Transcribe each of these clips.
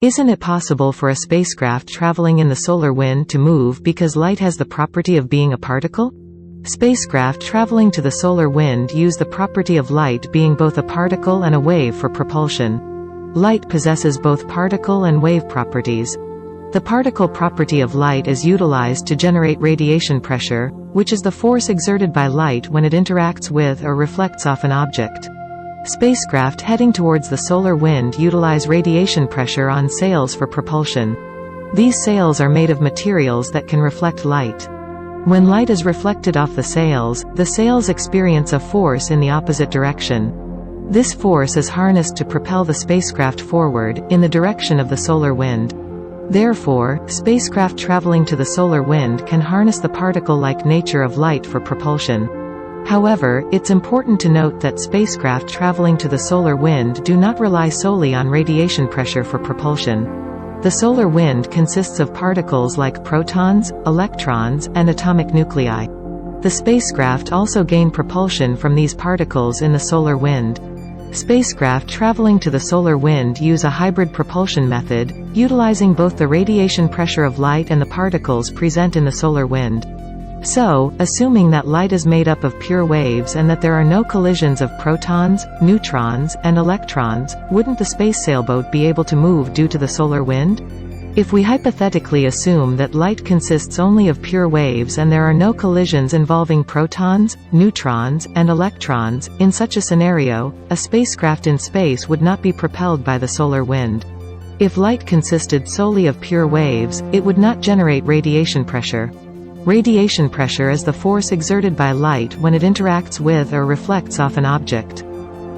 Isn't it possible for a spacecraft traveling in the solar wind to move because light has the property of being a particle? Spacecraft traveling to the solar wind use the property of light being both a particle and a wave for propulsion. Light possesses both particle and wave properties. The particle property of light is utilized to generate radiation pressure, which is the force exerted by light when it interacts with or reflects off an object. Spacecraft heading towards the solar wind utilize radiation pressure on sails for propulsion. These sails are made of materials that can reflect light. When light is reflected off the sails experience a force in the opposite direction. This force is harnessed to propel the spacecraft forward, in the direction of the solar wind. Therefore, spacecraft traveling to the solar wind can harness the particle-like nature of light for propulsion. However, it's important to note that spacecraft traveling to the solar wind do not rely solely on radiation pressure for propulsion. The solar wind consists of particles like protons, electrons, and atomic nuclei. The spacecraft also gain propulsion from these particles in the solar wind. Spacecraft traveling to the solar wind use a hybrid propulsion method, utilizing both the radiation pressure of light and the particles present in the solar wind. So, assuming that light is made up of pure waves and that there are no collisions of protons, neutrons, and electrons, wouldn't the space sailboat be able to move due to the solar wind? If we hypothetically assume that light consists only of pure waves and there are no collisions involving protons, neutrons, and electrons, in such a scenario, a spacecraft in space would not be propelled by the solar wind. If light consisted solely of pure waves, it would not generate radiation pressure. Radiation pressure is the force exerted by light when it interacts with or reflects off an object.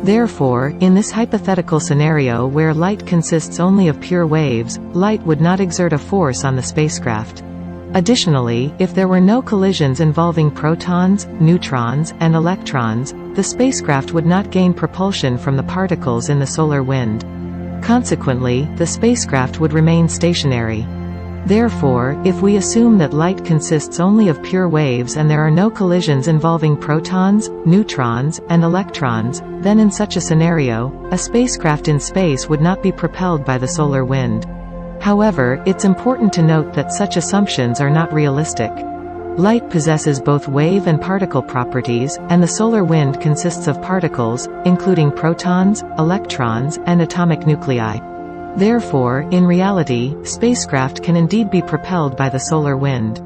Therefore, in this hypothetical scenario where light consists only of pure waves, light would not exert a force on the spacecraft. Additionally, if there were no collisions involving protons, neutrons, and electrons, the spacecraft would not gain propulsion from the particles in the solar wind. Consequently, the spacecraft would remain stationary. Therefore, if we assume that light consists only of pure waves and there are no collisions involving protons, neutrons, and electrons, then in such a scenario, a spacecraft in space would not be propelled by the solar wind. However, it's important to note that such assumptions are not realistic. Light possesses both wave and particle properties, and the solar wind consists of particles, including protons, electrons, and atomic nuclei. Therefore, in reality, spacecraft can indeed be propelled by the solar wind.